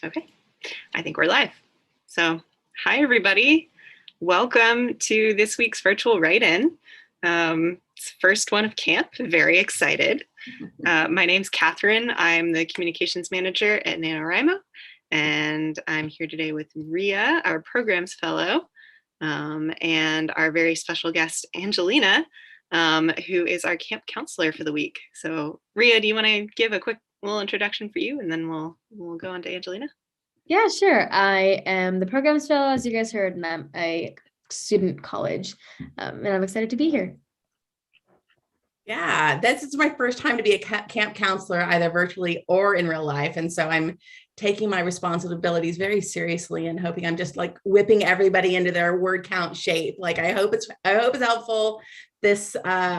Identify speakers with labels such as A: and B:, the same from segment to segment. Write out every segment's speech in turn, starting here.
A: Okay, I think we're live. So, hi everybody. Welcome to this week's virtual write-in. It's the first one of camp, very excited. My name's Catherine. I'm the communications manager at NaNoWriMo, and I'm here today with Ria, our programs fellow, and our very special guest, Angelina, who is our camp counselor for the week. So Ria, do you want to give a quick little introduction for you, and then we'll go on to Angelina?
B: Yeah, sure. I am the programs fellow, as you guys heard, and I'm a student college, and I'm excited to be here.
C: Yeah, this is my first time to be a camp counselor, either virtually or in real life. And so I'm taking my responsibilities very seriously and hoping I'm just like whipping everybody into their word count shape. Like I hope it's helpful this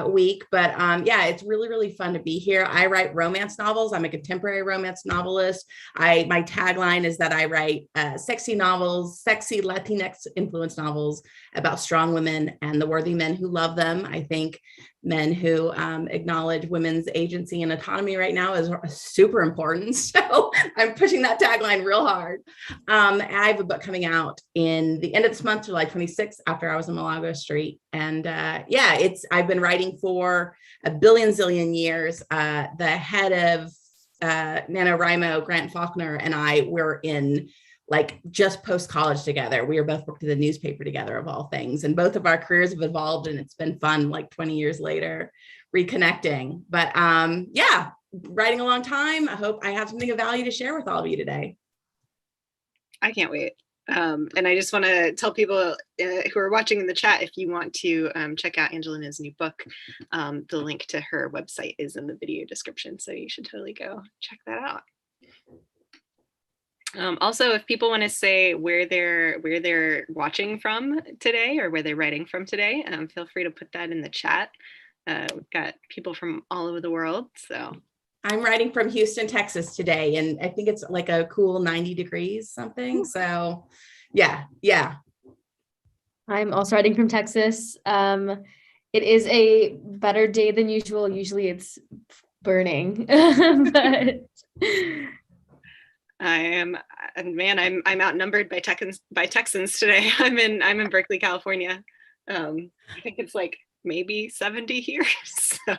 C: week, but yeah, it's really fun to be here. I write romance novels. I'm a contemporary romance novelist. My tagline is that I write sexy novels, sexy Latinx influenced novels about strong women and the worthy men who love them. I think men who acknowledge women's agency and autonomy right now is super important. So I'm pushing that tagline real hard. I have a book coming out in the end of this month, July 26th, after I was in Malaga Street. And yeah, I've been writing for a billion zillion years. The head of NaNoWriMo, Grant Faulkner, and I were in like just post-college together. We were both working at the newspaper together, of all things. And both of our careers have evolved, and it's been fun, like 20 years later, reconnecting. But yeah, writing a long time. I hope I have something of value to share with all of you today.
A: I can't wait. And I just want to tell people who are watching in the chat, if you want to check out Angelina's new book, the link to her website is in the video description. So you should totally go check that out. Also, if people want to say where they're watching from today or where they're writing from today, feel free to put that in the chat. We've got people from all over the world. So
C: I'm writing from Houston, Texas today, and I think it's like a cool 90 degrees something. So yeah.
B: I'm also writing from Texas. It is a better day than usual. Usually it's burning, but I'm
A: outnumbered by Texans today. I'm in Berkeley, California. I think it's like maybe 70 here. So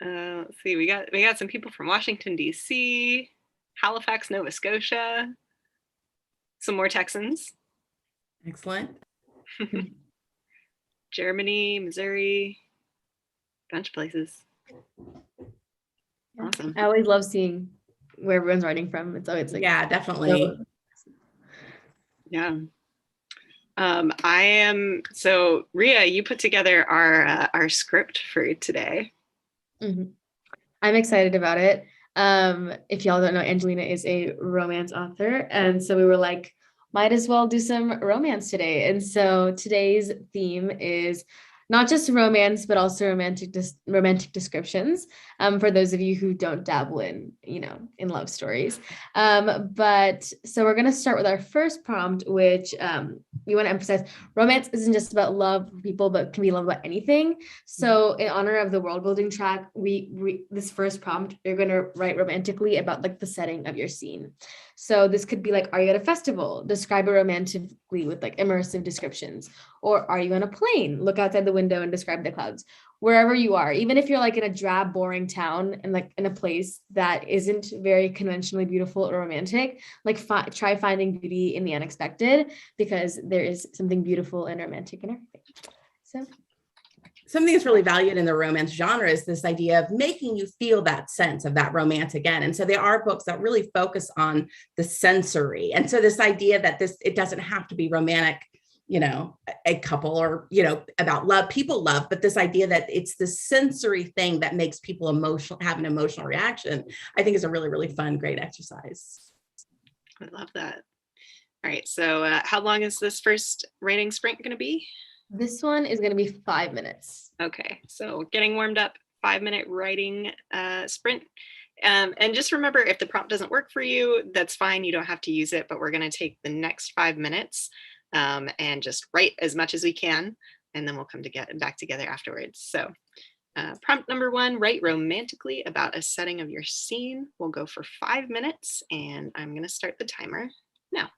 A: let's see, we got some people from Washington, D.C., Halifax, Nova Scotia, some more Texans.
C: Excellent.
A: Germany, Missouri, bunch of places. Awesome.
B: I always love seeing where everyone's writing from. It's always like,
C: yeah, definitely.
A: Yeah. So Ria, you put together our script for today.
B: Mm-hmm. I'm excited about it. If y'all don't know, Angelina is a romance author, and so we were like, might as well do some romance today. And so today's theme is not just romance, but also romantic descriptions, for those of you who don't dabble in love stories. But so we're going to start with our first prompt, which we want to emphasize romance isn't just about love for people, but can be love about anything. So in honor of the world building track, this first prompt, you're going to write romantically about like the setting of your scene. So this could be like, are you at a festival? Describe it romantically with like immersive descriptions. Or are you on a plane? Look outside the window and describe the clouds. Wherever you are, even if you're like in a drab, boring town and like in a place that isn't very conventionally beautiful or romantic, like try finding beauty in the unexpected, because there is something beautiful and romantic in everything. So
C: something that's really valued in the romance genre is this idea of making you feel that sense of that romance again. And so there are books that really focus on the sensory. And so this idea that it doesn't have to be romantic, a couple or, about love, people love, but this idea that it's the sensory thing that makes people have an emotional reaction, I think is a really fun, great exercise.
A: I love that. All right. So how long is this first writing sprint going to be?
B: This one is going to be 5 minutes.
A: Okay. So getting warmed up, 5-minute writing sprint. And just remember, if the prompt doesn't work for you, that's fine. You don't have to use it, but we're going to take the next 5 minutes and just write as much as we can, and then we'll come back together afterwards. So Prompt number 1, write romantically about a setting of your scene. We'll go for 5 minutes, and I'm going to start the timer now.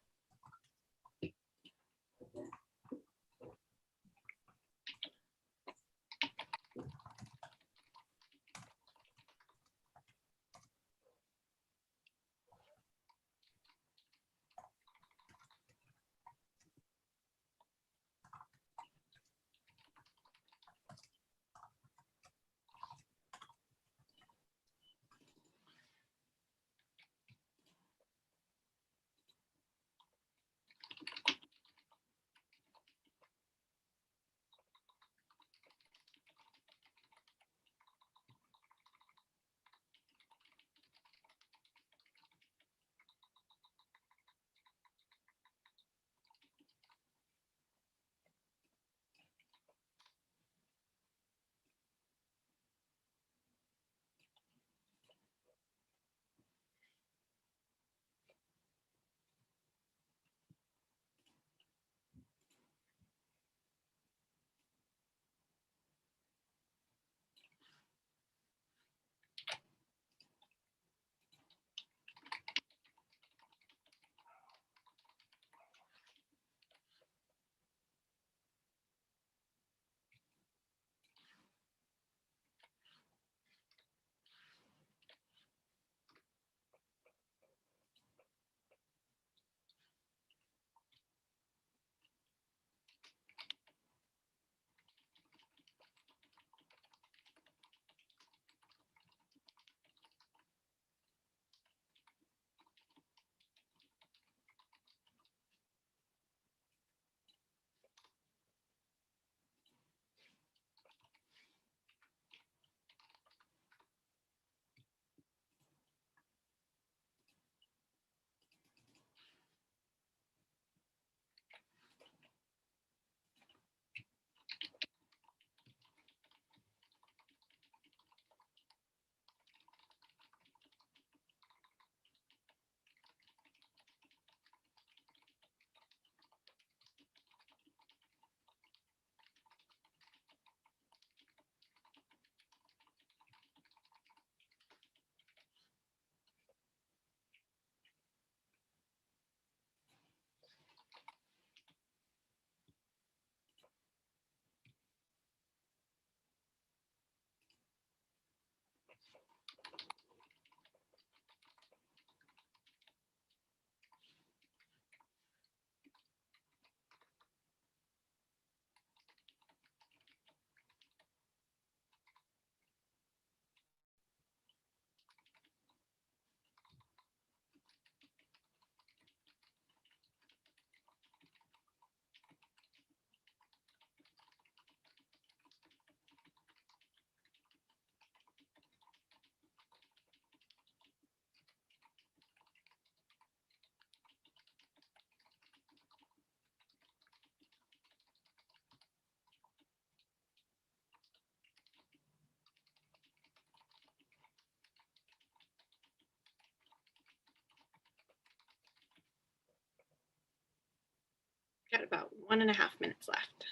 A: Got about 1.5 minutes left.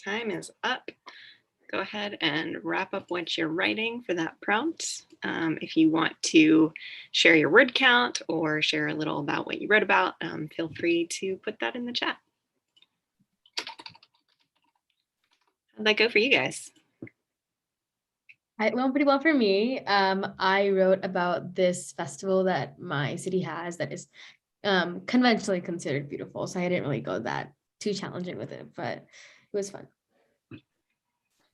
A: time is up. Go ahead and wrap up what you're writing for that prompt. If you want to share your word count or share a little about what you wrote about, feel free to put that in the chat. How'd that go for you guys?
B: It went pretty well for me. I wrote about this festival that my city has that is conventionally considered beautiful. So I didn't really go that too challenging with it, but it was fun.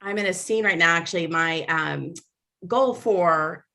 C: I'm in a scene right now. Actually, my goal for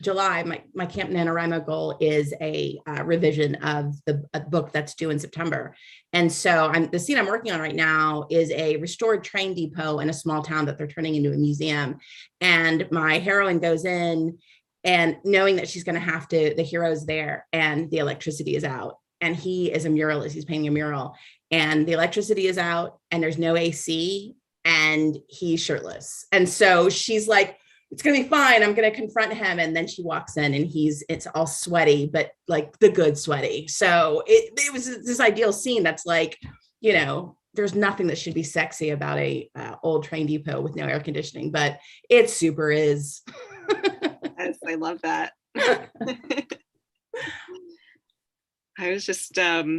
C: July, my Camp NaNoWriMo goal is a revision of a book that's due in September. And so the scene I'm working on right now is a restored train depot in a small town that they're turning into a museum. And my heroine goes in and knowing that she's going to have to, the hero's there and the electricity is out. And he is a muralist, he's painting a mural. And the electricity is out and there's no AC and he's shirtless. And so she's like, it's going to be fine. I'm going to confront him. And then she walks in and it's all sweaty, but like the good sweaty. So it was this ideal scene that's like, you know, there's nothing that should be sexy about a old train depot with no air conditioning, but it super is.
A: Yes, I love that. I was just, I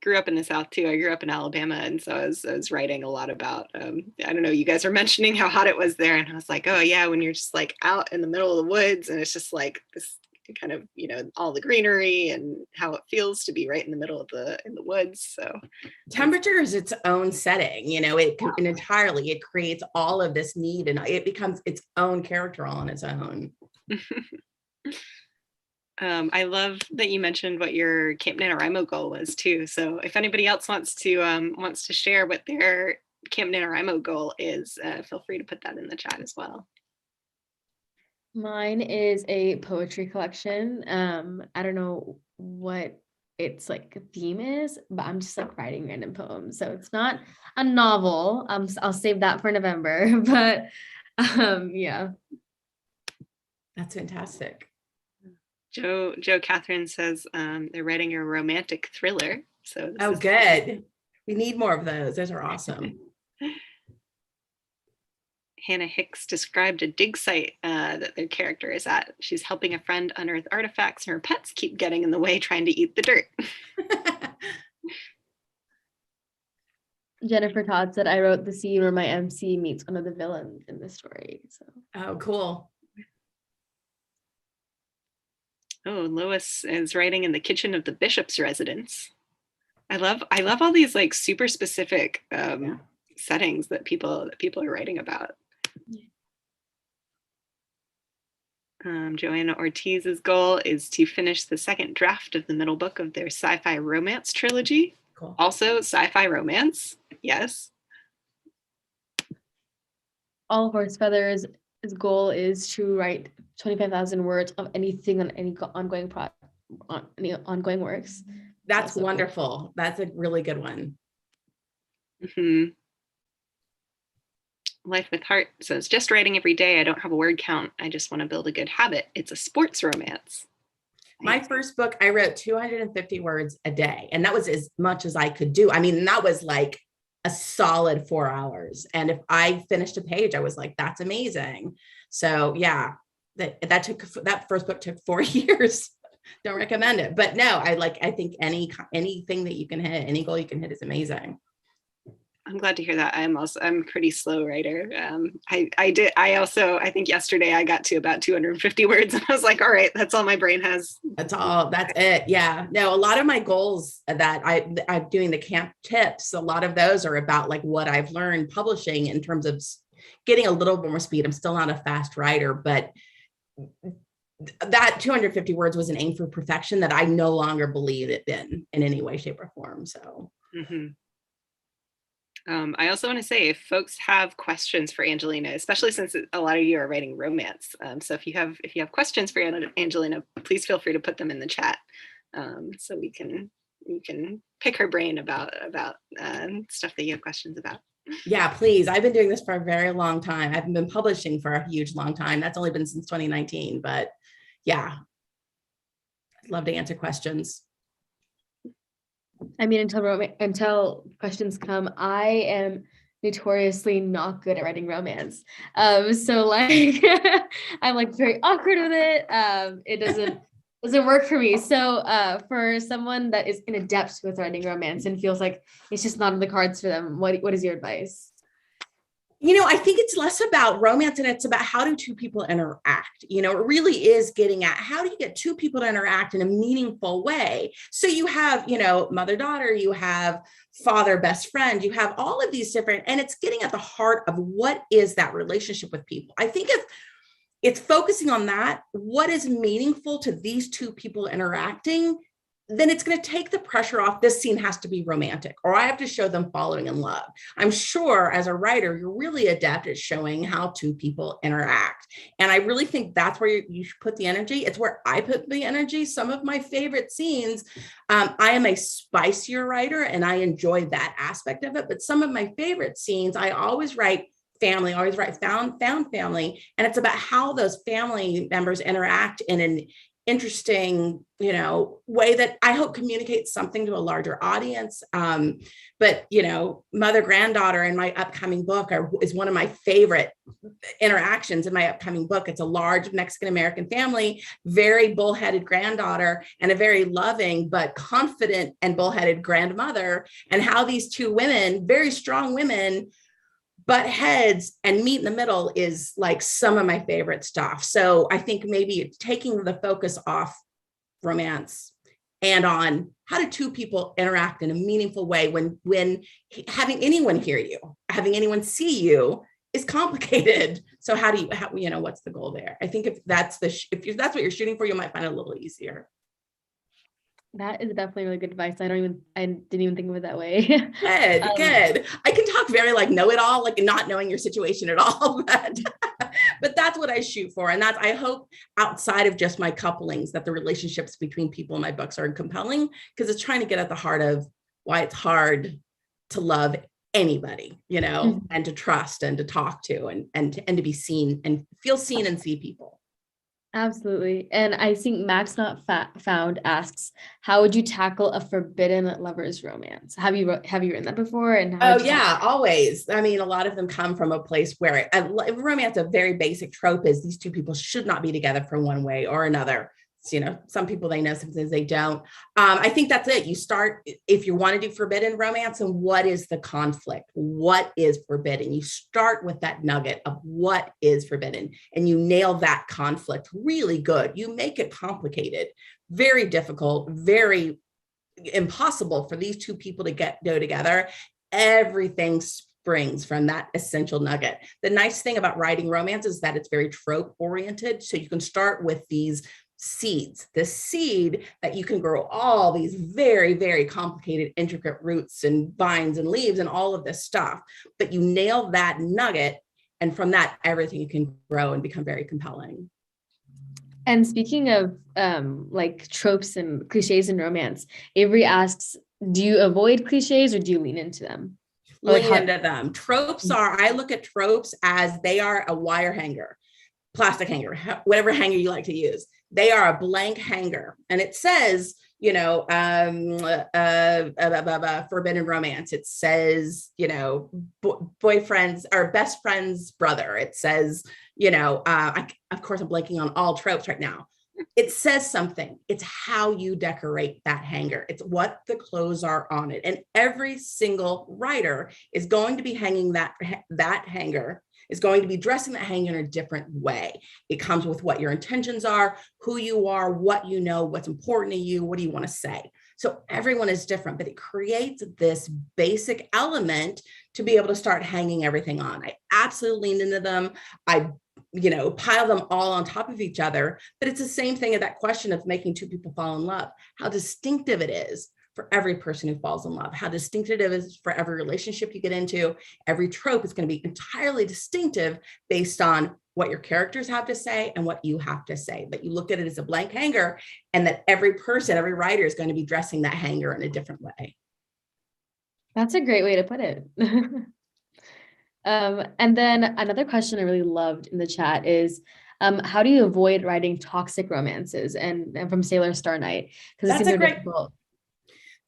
A: grew up in the South too. I grew up in Alabama. And so I was writing a lot about, I don't know, you guys are mentioning how hot it was there. And I was like, oh yeah, when you're just like out in the middle of the woods and it's just like this kind of, you know, all the greenery and how it feels to be right in the middle of in the woods. So
C: temperature is its own setting, you know, it creates all of this need and it becomes its own character all on its own.
A: I love that you mentioned what your Camp NaNoWriMo goal was too. So if anybody else wants to share what their Camp NaNoWriMo goal is, feel free to put that in the chat as well.
B: Mine is a poetry collection. I don't know what its like theme is, but I'm just like writing random poems. So it's not a novel. I'll save that for November, but yeah.
C: That's fantastic.
A: Joe Catherine says they're writing a romantic thriller. So
C: good. We need more of those. Those are awesome.
A: Hannah Hicks described a dig site that their character is at. She's helping a friend unearth artifacts and her pets keep getting in the way trying to eat the dirt.
B: Jennifer Todd said, I wrote the scene where my MC meets one of the villains in the story. So.
C: Oh, cool.
A: Oh, Lois is writing in the kitchen of the bishop's residence. I love all these like super specific settings that people are writing about. Joanna Ortiz's goal is to finish the second draft of the middle book of their sci-fi romance trilogy.
C: Cool.
A: Also sci-fi romance. Yes.
B: All Horse Feathers' goal is to write 25,000 words of anything on any ongoing works.
C: That's wonderful. Cool. That's a really good one.
A: Mm-hmm. Life with Heart says, just writing every day. I don't have a word count. I just want to build a good habit. It's a sports romance.
C: My first book, I wrote 250 words a day. And that was as much as I could do. I mean, that was like a solid 4 hours. And if I finished a page, I was like, that's amazing. So yeah, that first book took 4 years. Don't recommend it. But no, I think anything that you can hit, any goal you can hit is amazing.
A: I'm glad to hear that. I'm a pretty slow writer. I think yesterday I got to about 250 words and I was like, all right, that's all my brain has.
C: That's it. Yeah. No, a lot of my goals that I'm doing the camp tips, a lot of those are about like what I've learned publishing in terms of getting a little bit more speed. I'm still not a fast writer, but that 250 words was an aim for perfection that I no longer believe it in any way, shape, or form. So.
A: Mm-hmm. I also want to say, if folks have questions for Angelina, especially since a lot of you are writing romance, so if you have questions for Angelina, please feel free to put them in the chat, so we can pick her brain about stuff that you have questions about.
C: Yeah, please. I've been doing this for a very long time. I haven't been publishing for a huge long time. That's only been since 2019, but yeah, I'd love to answer questions.
B: I mean, until questions come, I am notoriously not good at writing romance. So like I'm like very awkward with it. It doesn't work for me. So for someone that is in a depth with writing romance and feels like it's just not in the cards for them, what is your advice?
C: I think it's less about romance and it's about how do two people interact. It really is getting at how do you get two people to interact in a meaningful way. So you have, mother-daughter, you have father, best friend, you have all of these different, and it's getting at the heart of what is that relationship with people. I think if it's focusing on that, what is meaningful to these two people interacting, then it's going to take the pressure off. This scene has to be romantic, or I have to show them falling in love. I'm sure as a writer, you're really adept at showing how two people interact. And I really think that's where you should put the energy. It's where I put the energy. Some of my favorite scenes, I am a spicier writer and I enjoy that aspect of it. But some of my favorite scenes, I always write family, always write found family. And it's about how those family members interact in an interesting, way that I hope communicates something to a larger audience. But, mother, granddaughter in my upcoming book is one of my favorite interactions in my upcoming book. It's a large Mexican-American family, very bullheaded granddaughter, and a very loving, but confident and bullheaded grandmother, and how these two women, very strong women, butt heads and meet in the middle is like some of my favorite stuff. So I think maybe taking the focus off romance and on how do two people interact in a meaningful way when having anyone hear you, having anyone see you is complicated. So how what's the goal there? I think if that's what you're shooting for, you might find it a little easier.
B: That is definitely really good advice. I didn't even think of it that way.
C: Good. I can talk very like know-it-all, like not knowing your situation at all, but that's what I shoot for. And I hope outside of just my couplings, that the relationships between people in my books are compelling, because it's trying to get at the heart of why it's hard to love anybody, and to trust and to talk to and to be seen and feel seen and see people.
B: Absolutely. And I think Max Not Found asks, how would you tackle a forbidden lovers romance? Have you written that before? And
C: always. I mean, a lot of them come from a place where romance, a very basic trope is these two people should not be together for one way or another. Some people they know, sometimes they don't. I think that's it. You start, if you want to do forbidden romance, and what is the conflict? What is forbidden? You start with that nugget of what is forbidden, and you nail that conflict really good. You make it complicated, very difficult, very impossible for these two people to go together. Everything springs from that essential nugget. The nice thing about writing romance is that it's very trope oriented. So you can start with these seeds, the seed that you can grow all these very, very complicated, intricate roots and vines and leaves and all of this stuff. But you nail that nugget, and from that, everything can grow and become very compelling.
B: And speaking of like tropes and cliches in romance, Avery asks, do you avoid cliches or do you lean into them?
C: Lean into them. Tropes I look at tropes as they are a wire hanger, plastic hanger, whatever hanger you like to use. They are a blank hanger, and it says, forbidden romance. It says, boyfriend's or best friend's brother. It says, of course, I'm blanking on all tropes right now. It says something. It's how you decorate that hanger. It's what the clothes are on it. And every single writer is going to be hanging that hanger, is going to be dressing that hanger in a different way. It comes with what your intentions are, who you are, what you know, what's important to you, what do you want to say. So everyone is different, but it creates this basic element to be able to start hanging everything on. I absolutely lean into them. I pile them all on top of each other, but it's the same thing of that question of making two people fall in love, how distinctive it is for every person who falls in love, how distinctive it is for every relationship you get into. Every trope is going to be entirely distinctive based on what your characters have to say and what you have to say. But you look at it as a blank hanger, and that every person, every writer is going to be dressing that hanger in a different way.
B: That's a great way to put it. And then another question I really loved in the chat is, how do you avoid writing toxic romances? And from Sailor Star Knight, because it's difficult.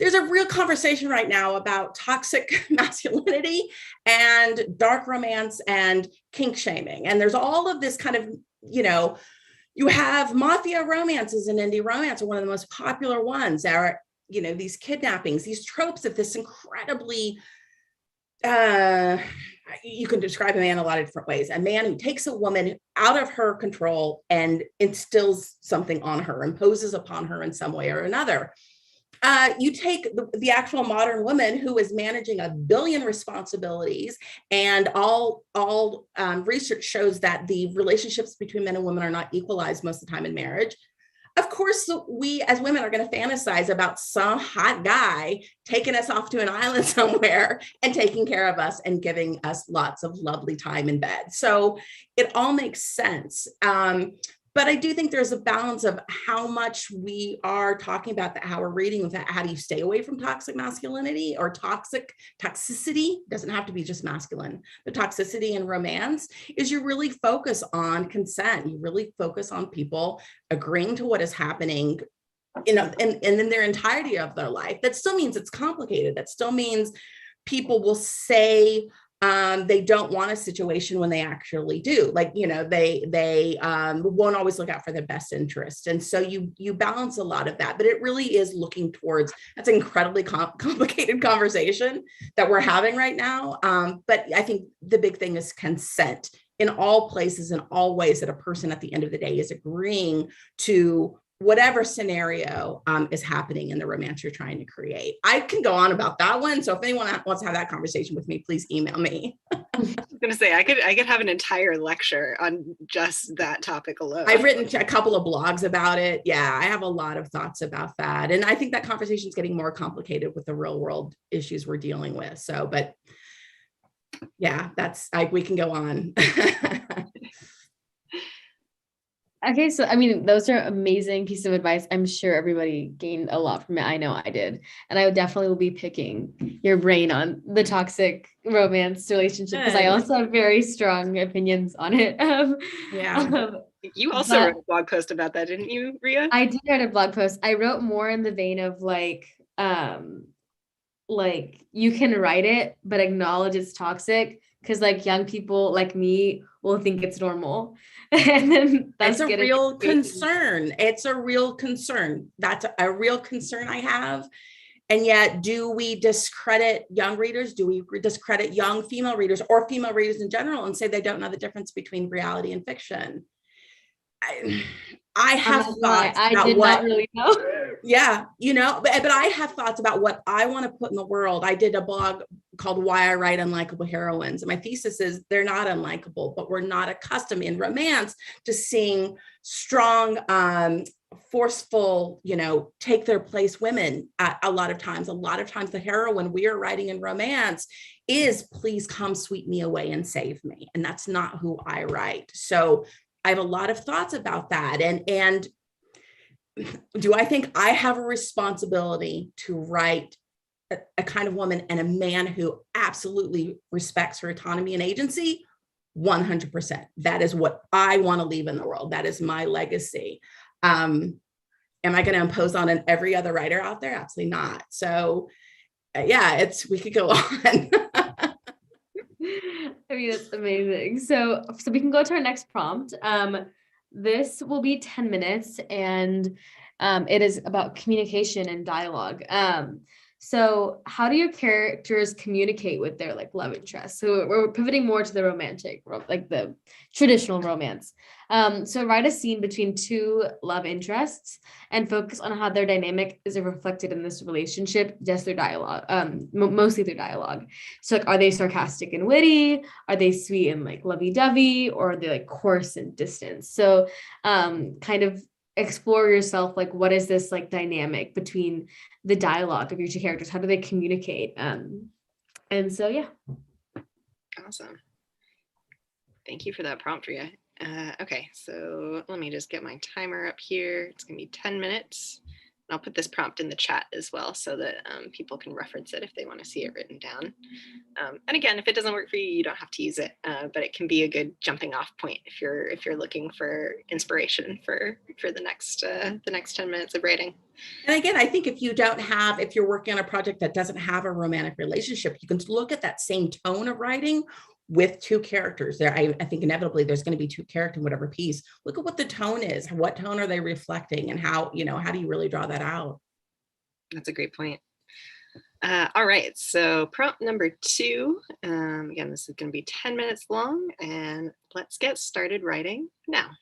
C: there's a real conversation right now about toxic masculinity and dark romance and kink shaming. And there's all of this kind of, you have mafia romances and indie romance are one of the most popular ones. Are, these kidnappings, these tropes of this incredibly, you can describe a man a lot of different ways. A man who takes a woman out of her control and instills something on her, imposes upon her in some way or another. You take the actual modern woman who is managing 1 billion responsibilities, and all research shows that the relationships between men and women are not equalized most of the time in marriage. Of course, we as women are going to fantasize about some hot guy taking us off to an island somewhere and taking care of us and giving us lots of lovely time in bed. So it all makes sense. But I do think there's a balance of how much we are talking about that, how we're reading with that. How do you stay away from toxic masculinity or toxicity? Doesn't have to be just masculine, but toxicity in romance is you really focus on consent. You really focus on people agreeing to what is happening in their entirety of their life. That still means it's complicated. That still means people will say, they don't want a situation when they actually do. Like, they won't always look out for their best interest. And so you balance a lot of that, but it really is looking towards, that's an incredibly complicated conversation that we're having right now. But I think the big thing is consent in all places, in all ways, that a person at the end of the day is agreeing to whatever scenario is happening in the romance you're trying to create. I can go on about that one. So if anyone wants to have that conversation with me, please email me.
A: I was going to say, I could have an entire lecture on just that topic alone.
C: I've written a couple of blogs about it. Yeah, I have a lot of thoughts about that. And I think that conversation is getting more complicated with the real world issues we're dealing with. So, but yeah, we can go on.
B: Okay, so I mean, those are amazing pieces of advice. I'm sure everybody gained a lot from it. I know I did. And I would definitely will be picking your brain on the toxic romance relationship because I also have very strong opinions on it.
A: You also wrote a blog post about that, didn't you, Ria?
B: I did write a blog post. I wrote more in the vein of like you can write it, but acknowledge it's toxic because like young people like me will think it's normal. And then that's
C: a real concern. It's a real concern. That's a real concern I have. And yet, do we discredit young readers? Do we discredit young female readers or female readers in general and say they don't know the difference between reality and fiction? I have thoughts. I did not really know. Yeah, but I have thoughts about what I want to put in the world. I did a blog called Why I Write Unlikable Heroines. And my thesis is they're not unlikable, but we're not accustomed in romance to seeing strong, forceful, take their place women a lot of times. A lot of times the heroine we are writing in romance is, please come sweep me away and save me. And that's not who I write. So I have a lot of thoughts about that. And do I think I have a responsibility to write a kind of woman and a man who absolutely respects her autonomy and agency? 100%. That is what I want to leave in the world. That is my legacy. Am I going to impose on every other writer out there? Absolutely not. So we could go on.
B: I mean, that's amazing. So we can go to our next prompt. This will be 10 minutes and it is about communication and dialogue. So how do your characters communicate with their like love interest? So we're pivoting more to the romantic, like the traditional romance. So write a scene between two love interests and focus on how their dynamic is reflected in this relationship, just their dialogue, mostly their dialogue. So like, are they sarcastic and witty? Are they sweet and like lovey-dovey? Or are they like coarse and distant? So kind of explore yourself, like what is this like dynamic between the dialogue of your two characters? How do they communicate? And so yeah.
A: Awesome. Thank you for that prompt, Ria. Okay, so let me just get my timer up here. It's gonna be 10 minutes. I'll put this prompt in the chat as well so that people can reference it if they want to see it written down. And again, if it doesn't work for you, you don't have to use it, but it can be a good jumping off point if you're looking for inspiration for the next 10 minutes of writing.
C: And again, I think if you're working on a project that doesn't have a romantic relationship, you can look at that same tone of writing with two characters there. I think inevitably there's going to be two characters in whatever piece. Look at what the tone is. What tone are they reflecting, and how do you really draw that out?
A: That's a great point. All right, so prompt number 2. Again, this is going to be 10 minutes long, and let's get started writing now.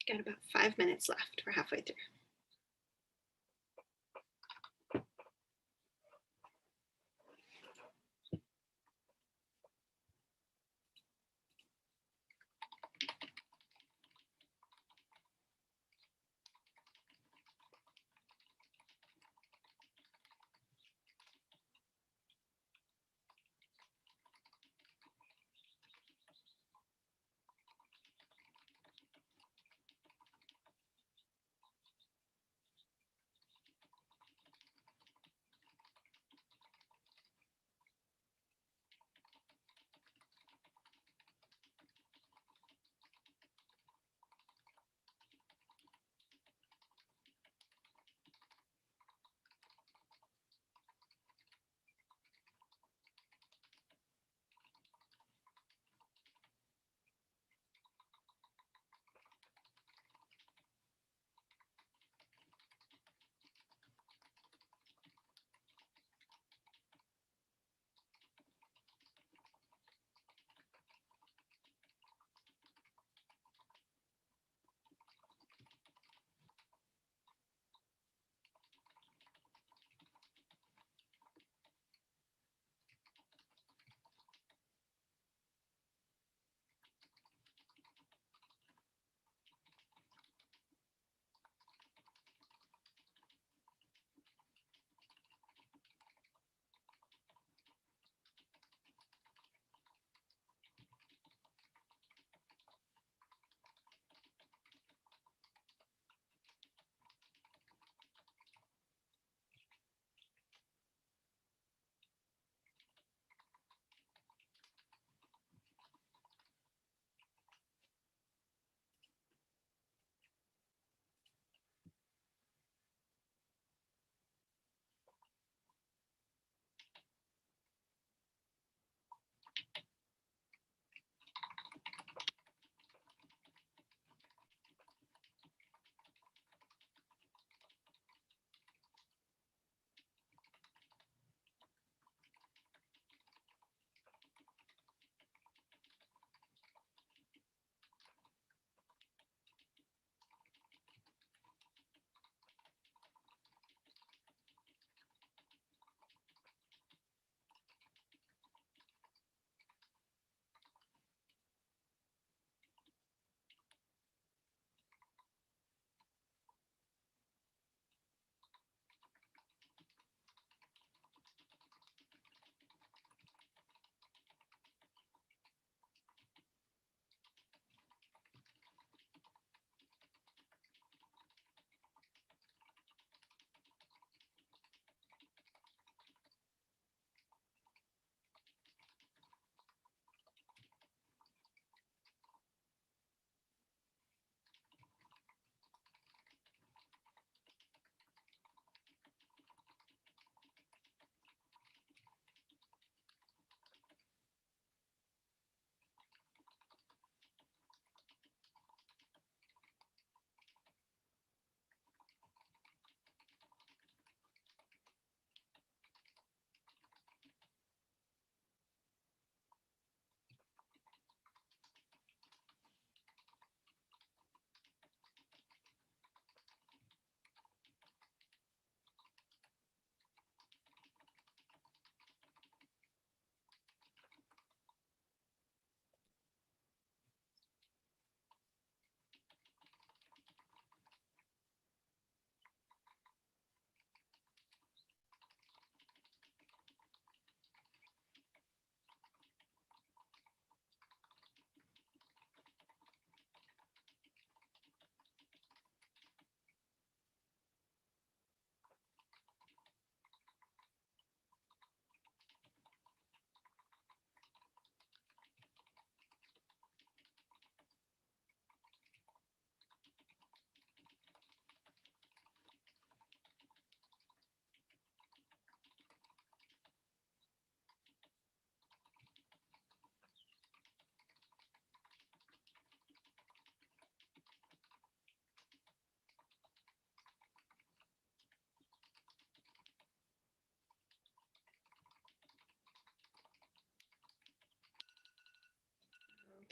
A: Got about 5 minutes left. We're halfway through.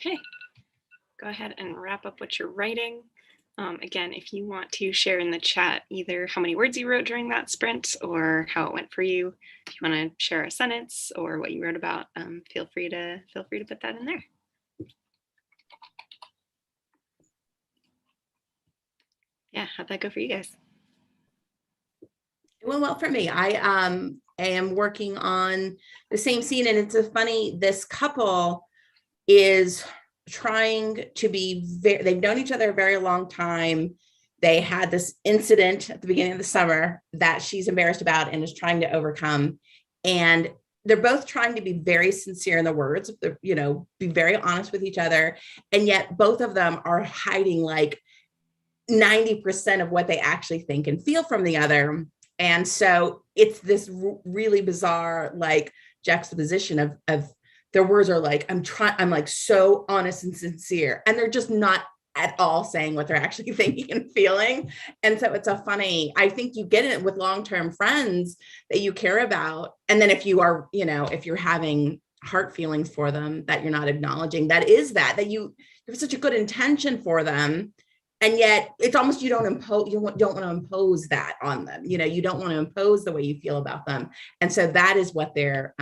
A: Okay, go ahead and wrap up what you're writing. Again, if you want to share in the chat either how many words you wrote during that sprint or how it went for you, if you want to share a sentence or what you wrote about, feel free to put that in there. Yeah, how'd that go for you guys?
C: It went well for me. I am working on the same scene, and it's a funny, this couple is trying to be they've known each other a very long time. They had this incident at the beginning of the summer that she's embarrassed about and is trying to overcome. And they're both trying to be very sincere in the words, you know, be very honest with each other. And yet both of them are hiding like 90% of what they actually think and feel from the other. And so it's this really bizarre, like, juxtaposition of their words are like, I'm like so honest and sincere, and they're just not at all saying what they're actually thinking and feeling. And so it's a funny, I think you get it with long-term friends that you care about. And then if you are, you know, if you're having heart feelings for them that you're not acknowledging, that you have such a good intention for them. And yet it's almost, you don't want to impose that on them. You know, you don't want to impose the way you feel about them. And so that is what they're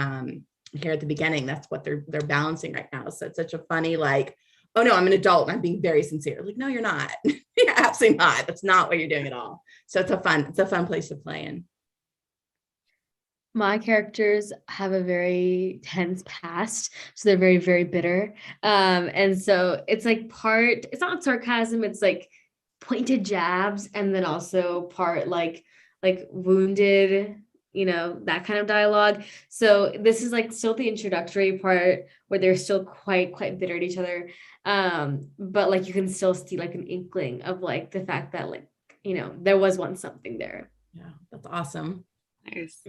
C: here at the beginning. That's what they're balancing right now. So it's such a funny, like, oh no, I'm an adult and I'm being very sincere. Like, no, you're not. You're absolutely not. That's not what you're doing at all. So it's a fun place to play in.
B: My characters have a very tense past, so they're very, very bitter. And so it's like it's not sarcasm, it's like pointed jabs, and then also part like wounded, you know, that kind of dialogue. So this is like still the introductory part where they're still quite bitter at each other. But like you can still see like an inkling of like the fact that, like, you know, there was once something there.
C: Yeah, that's awesome.
A: Nice.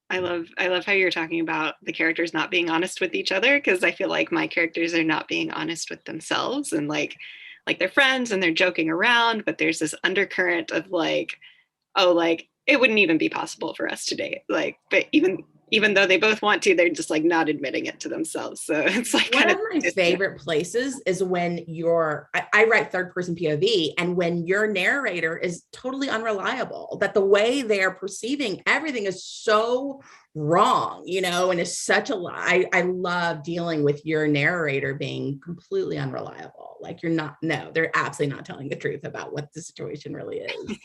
A: I love how you're talking about the characters not being honest with each other, because I feel like my characters are not being honest with themselves, and like they're friends and they're joking around, but there's this undercurrent of like, oh, like it wouldn't even be possible for us to date. Like, but even though they both want to, they're just like not admitting it to themselves. So it's like
C: one of my favorite places is when I write third person POV, and when your narrator is totally unreliable, that the way they're perceiving everything is so wrong, you know, and is such a lie. I love dealing with your narrator being completely unreliable. Like they're absolutely not telling the truth about what the situation really is.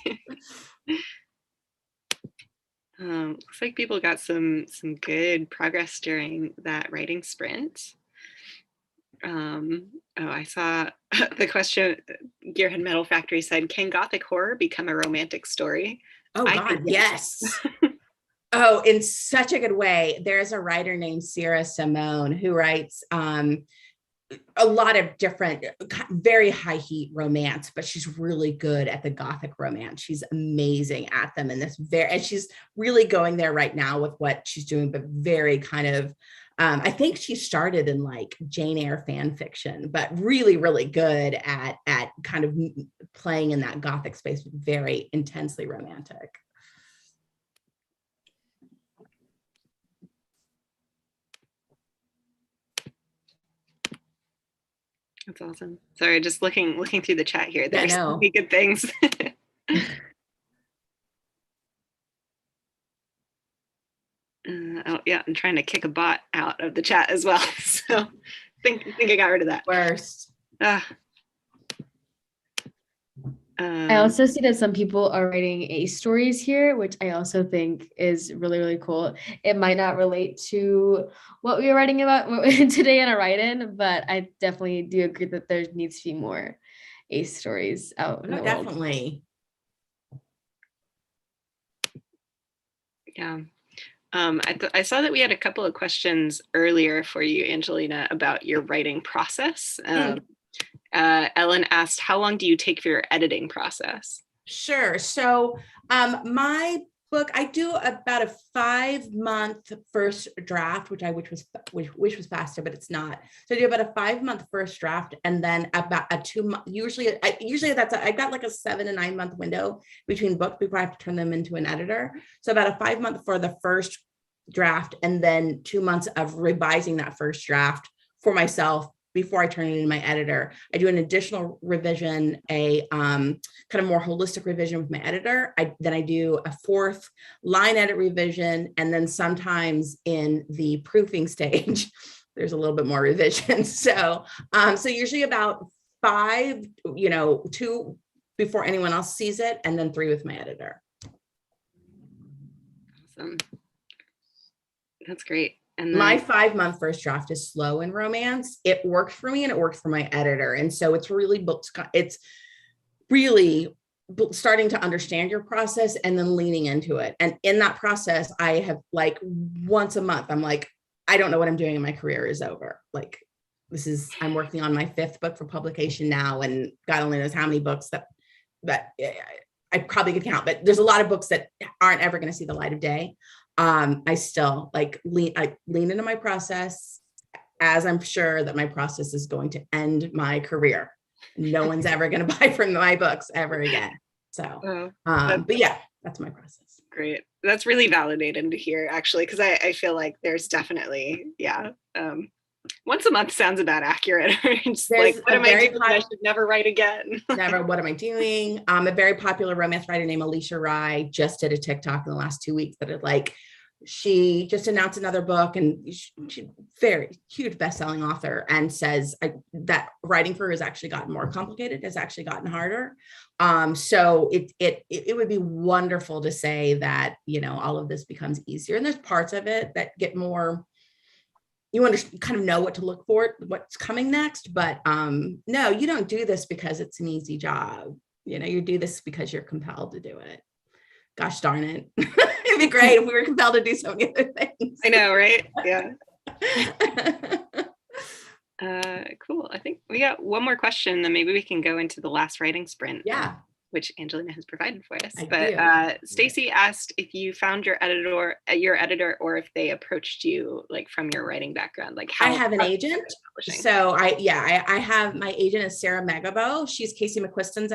A: Looks like people got some good progress during that writing sprint. I saw the question. Gearhead Metal Factory said, "Can Gothic horror become a romantic story?"
C: Oh God, yes. Oh, in such a good way. There's a writer named Sierra Simone who writes a lot of different, very high heat romance, but she's really good at the Gothic romance. She's amazing at them, and and she's really going there right now with what she's doing, but very kind of, I think she started in like Jane Eyre fan fiction, but really, really good at kind of playing in that Gothic space, very intensely romantic.
A: That's awesome. Sorry, just looking through the chat here. There's so many good things. Oh yeah, I'm trying to kick a bot out of the chat as well. So I think I got rid of that.
C: Worst.
B: I also see that some people are writing ace stories here, which I also think is really, really cool. It might not relate to what we were writing about today in a write-in, but I definitely do agree that there needs to be more ace stories out in the world.
C: Definitely.
A: Yeah. I saw that we had a couple of questions earlier for you, Angelina, about your writing process. Ellen asked, how long do you take for your editing process?
C: Sure. So my book, I do about a 5-month first draft, which wish was faster, but it's not. So I do about a 5-month first draft, and then about a 2-month. Usually I've got like a 7 to 9 month window between books before I have to turn them into an editor. So about a 5-month for the first draft, and then 2 months of revising that first draft for myself before I turn it into my editor, I do an additional revision, a kind of more holistic revision with my editor. Then I do a 4th line edit revision. And then sometimes in the proofing stage, there's a little bit more revision. So usually about 5, 2 before anyone else sees it, and then 3 with my editor.
A: Awesome. That's great. And
C: my 5-month first draft is slow in romance. It worked for me and it worked for my editor. And so it's really starting to understand your process and then leaning into it. And in that process, I have like once a month, I'm like, I don't know what I'm doing and my career is over. Like I'm working on my 5th book for publication now. And God only knows how many books that I probably could count, but there's a lot of books that aren't ever going to see the light of day. I still lean into my process, as I'm sure that my process is going to end my career. No one's ever going to buy from my books ever again. So, but yeah, that's my process.
A: Great. That's really validating to hear, actually, because I feel like there's definitely, once a month sounds about accurate. Just like, what am I doing? I should never write again.
C: Never. What am I doing? A very popular romance writer named Alicia Rye just did a TikTok in the last 2 weeks that she just announced another book, and she's very huge best-selling author, and says that writing for her has actually gotten more complicated, has actually gotten harder. So it would be wonderful to say that, all of this becomes easier. And there's parts of it that get more, you kind of know what to look for, what's coming next. But no, you don't do this because it's an easy job. You do this because you're compelled to do it. Gosh darn it. It'd be great if we were compelled to do so many other things.
A: I know, right? Yeah. Cool. I think we got one more question, then maybe we can go into the last writing sprint.
C: Yeah.
A: Which Angelina has provided for us. But Stacy asked if you found your editor, or if they approached you from your writing background. I
C: have an agent. So I have, my agent is Sarah Megabo. She's Casey McQuiston's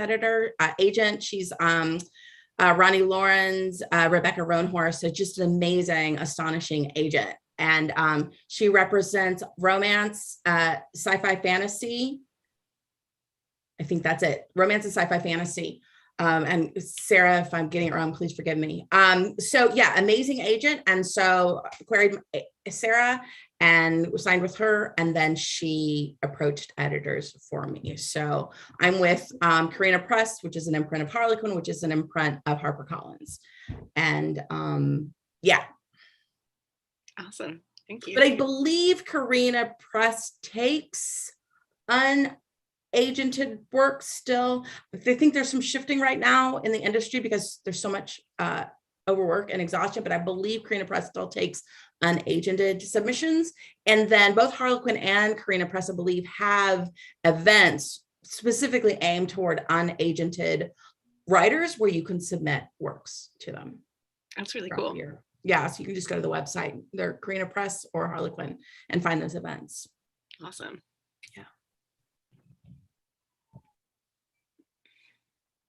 C: agent. She's Ronnie Lawrence, Rebecca Roanhorse. So just an amazing, astonishing agent. And she represents romance, sci-fi fantasy. I think that's it. Romance and sci-fi fantasy. And Sarah, if I'm getting it wrong, please forgive me. So yeah, amazing agent. And so queried Sarah and signed with her. And then she approached editors for me. So I'm with Carina Press, which is an imprint of Harlequin, which is an imprint of HarperCollins. And yeah.
A: Awesome. Thank you.
C: But I believe Carina Press takes unagented work still. I think there's some shifting right now in the industry because there's so much overwork and exhaustion, but I believe Carina Press still takes unagented submissions. And then both Harlequin and Carina Press, I believe, have events specifically aimed toward unagented writers where you can submit works to them.
A: That's really cool.
C: Yeah, so you can just go to the website, either Carina Press or Harlequin, and find those events.
A: Awesome.
C: Yeah.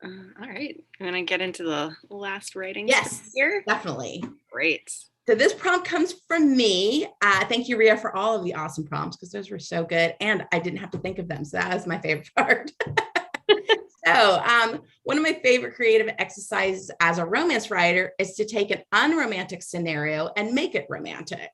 A: All right. I'm going to get into the last writing.
C: Yes,
A: here.
C: Definitely.
A: Great.
C: So this prompt comes from me. Thank you, Rhea, for all of the awesome prompts, because those were so good. And I didn't have to think of them. So that was my favorite part. So one of my favorite creative exercises as a romance writer is to take an unromantic scenario and make it romantic.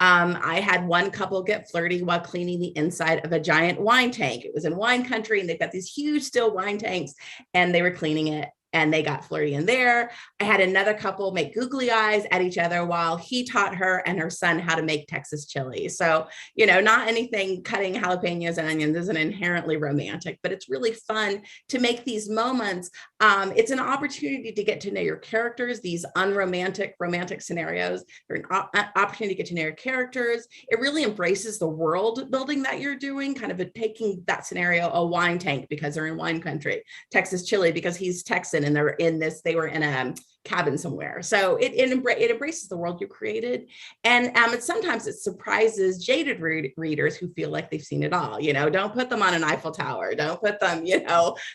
C: I had one couple get flirty while cleaning the inside of a giant wine tank. It was in wine country, and they've got these huge still wine tanks, and they were cleaning it, and they got flirty in there. I had another couple make googly eyes at each other while he taught her and her son how to make Texas chili. So, not anything cutting jalapenos and onions isn't inherently romantic, but it's really fun to make these moments. It's an opportunity to get to know your characters, these unromantic, romantic scenarios. They're an opportunity to get to know your characters. It really embraces the world building that you're doing, kind of taking that scenario, a wine tank because they're in wine country, Texas chili because he's Texas, person and they were in a cabin somewhere. So it embraces the world you created. And sometimes it surprises jaded readers who feel like they've seen it all. Don't put them on an Eiffel Tower. Don't put them,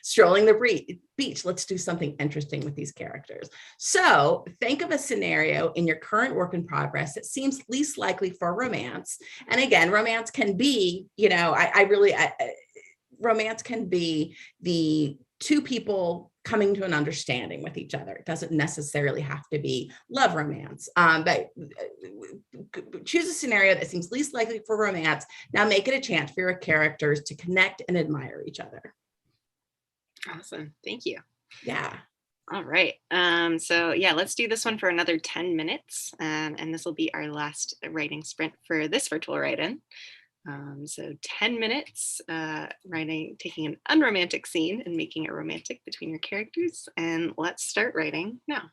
C: strolling the beach. Let's do something interesting with these characters. So think of a scenario in your current work in progress that seems least likely for romance. And again, romance can be, romance can be the two people coming to an understanding with each other. It doesn't necessarily have to be love romance, but choose a scenario that seems least likely for romance. Now make it a chance for your characters to connect and admire each other.
A: Awesome. Thank you.
C: Yeah.
A: All right. So yeah, let's do this one for another 10 minutes. And this will be our last writing sprint for this virtual write-in. So 10 minutes taking an unromantic scene and making it romantic between your characters. And let's start writing now.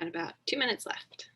A: Got about 2 minutes left.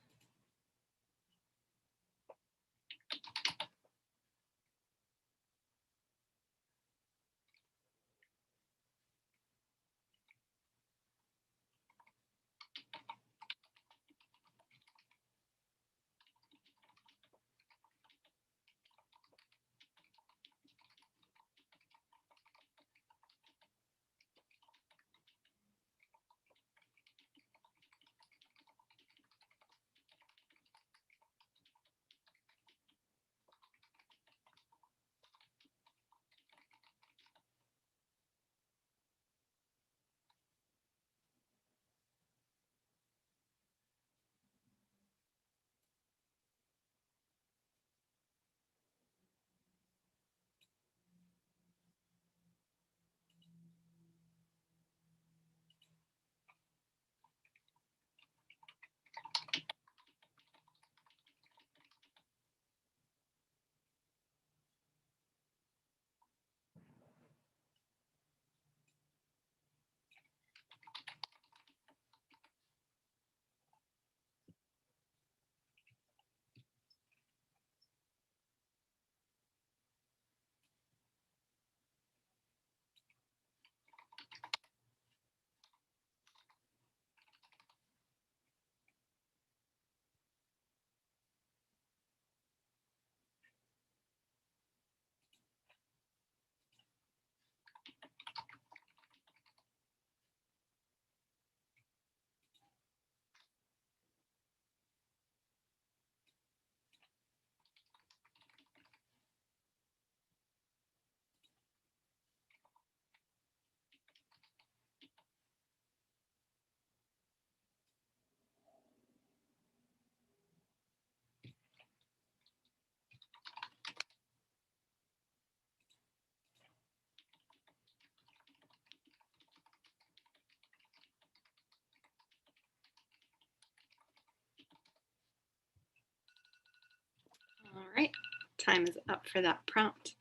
A: All right, time is up for that prompt.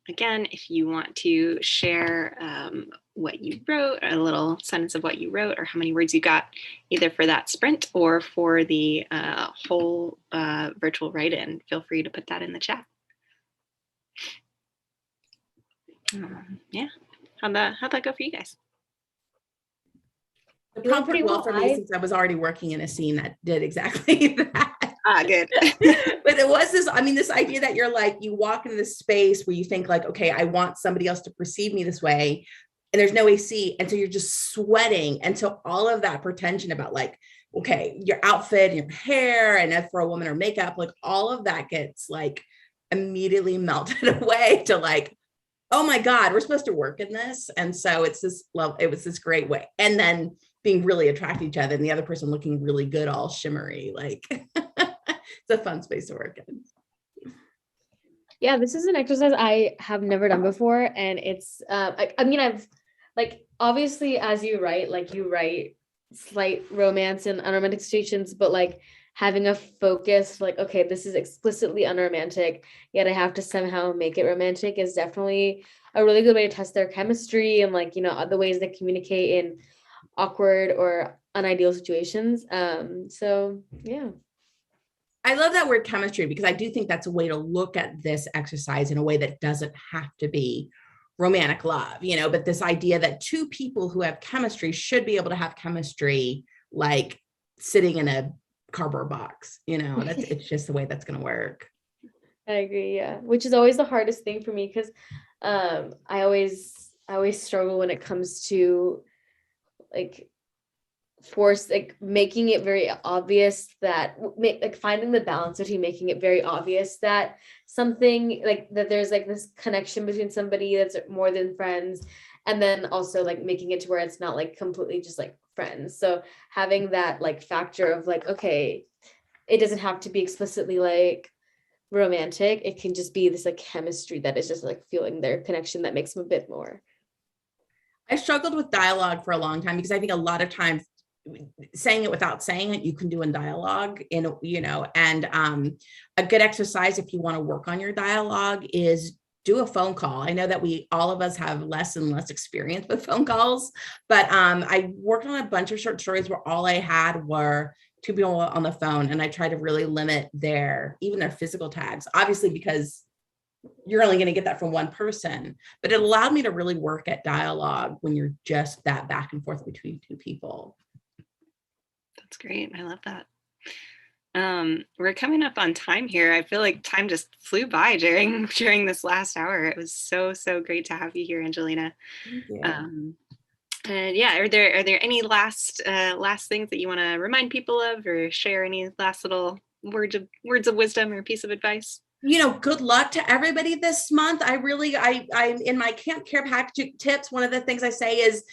A: Again, if you want to share what you wrote, a little sentence of what you wrote, or how many words you got, either for that sprint or for the whole virtual write-in, feel free to put that in the chat. Yeah, how'd that go for you guys?
C: The prompt went well for me since I was already working in a scene that did exactly that.
A: Ah, good.
C: But it was this, I mean, this idea that you're like, you walk into this space where you think like, okay, I want somebody else to perceive me this way. And there's no AC. And so you're just sweating. And so all of that pretension about like, okay, your outfit, your hair, and if for a woman, her makeup, like all of that gets like immediately melted away to like, oh my God, we're supposed to work in this. And so it's this love, it was this great way. And then being really attracted to each other and the other person looking really good, all shimmery, like it's a fun space to work in.
B: Yeah, this is an exercise I have never done before. And it's, I mean, I've like, obviously as you write, like you write slight romance and unromantic situations, but like having a focus, like, okay, this is explicitly unromantic, yet I have to somehow make it romantic is definitely a really good way to test their chemistry and like, you know, the ways they communicate in awkward or unideal situations. So yeah.
C: I love that word chemistry because I do think that's a way to look at this exercise in a way that doesn't have to be romantic love, you know, but this idea that two people who have chemistry should be able to have chemistry, like sitting in a cardboard box, you know, that's, it's just the way that's going to work.
B: I agree. Yeah. Which is always the hardest thing for me. Cause, I always struggle when it comes to like force, like making it very obvious that like finding the balance between making it very obvious that something like that there's like this connection between somebody that's more than friends, and then also like making it to where it's not like completely just like friends. So having that like factor of like, okay, it doesn't have to be explicitly like romantic, it can just be this like chemistry that is just like feeling their connection that makes them a bit more.
C: I struggled with dialogue for a long time because I think a lot of times saying it without saying it, you can do in dialogue, in, you know, and a good exercise if you want to work on your dialogue is do a phone call. I know that all of us have less and less experience with phone calls, but I worked on a bunch of short stories where all I had were two people on the phone, and I tried to really limit even their physical tags, obviously, because you're only going to get that from one person, but it allowed me to really work at dialogue when you're just that back and forth between two people.
A: That's great. I love that. We're coming up on time here. I feel like time just flew by during this last hour. It was so great to have you here, Angelina.
C: Thank you.
A: And yeah, are there any last things that you want to remind people of, or share any last little words of wisdom or piece of advice?
C: Good luck to everybody this month. I'm in my camp care package tips. One of the things I say is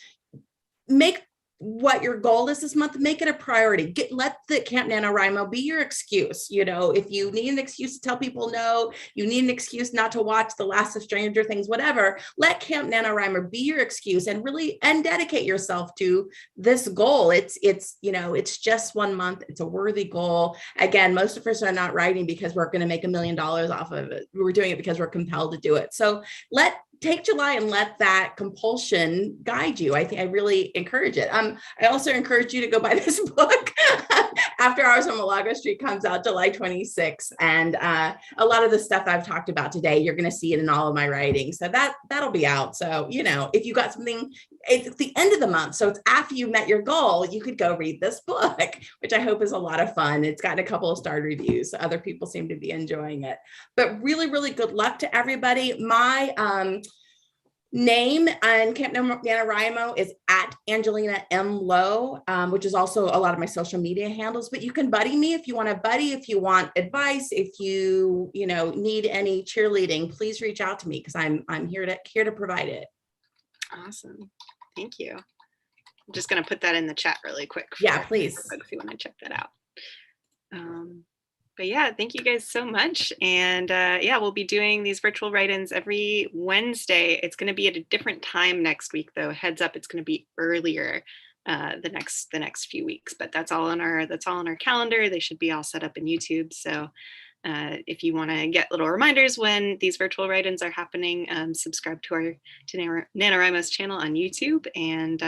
C: make what your goal is this month, make it a priority. Let the Camp NaNoWriMo be your excuse. If you need an excuse to tell people no, you need an excuse not to watch The Last of Stranger Things, whatever, let Camp NaNoWriMo be your excuse, and dedicate yourself to this goal. It's just 1 month. It's a worthy goal. Again, most of us are not writing because we're going to make $1 million off of it. We're doing it because we're compelled to do it. So take July and let that compulsion guide you. I really encourage it. I also encourage you to go buy this book. After Hours on Malaga Street comes out July 26th. And a lot of the stuff I've talked about today, you're going to see it in all of my writing. So that'll be out. So, if you got something, it's the end of the month, so it's after you've met your goal, you could go read this book, which I hope is a lot of fun. It's gotten a couple of starred reviews. So other people seem to be enjoying it. But really, really good luck to everybody. My name on Camp NaNoWriMo is at Angelina M. Lowe, which is also a lot of my social media handles. But you can buddy me if you want to buddy, if you want advice, if you need any cheerleading, please reach out to me, because I'm here to provide it.
A: Awesome, thank you. I'm just going to put that in the chat really quick.
C: Yeah, please.
A: Folks who want to check that out. But yeah, thank you guys so much. And we'll be doing these virtual write-ins every Wednesday. It's going to be at a different time next week, though. Heads up, it's going to be earlier the next few weeks. But that's all on our calendar. They should be all set up in YouTube. So if you want to get little reminders when these virtual write-ins are happening, subscribe to NaNoWriMo's channel on YouTube. And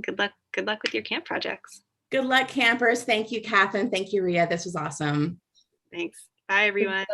A: good luck with your camp projects.
C: Good luck, campers. Thank you, Catherine. Thank you, Ria. This was awesome.
A: Thanks. Bye, everyone.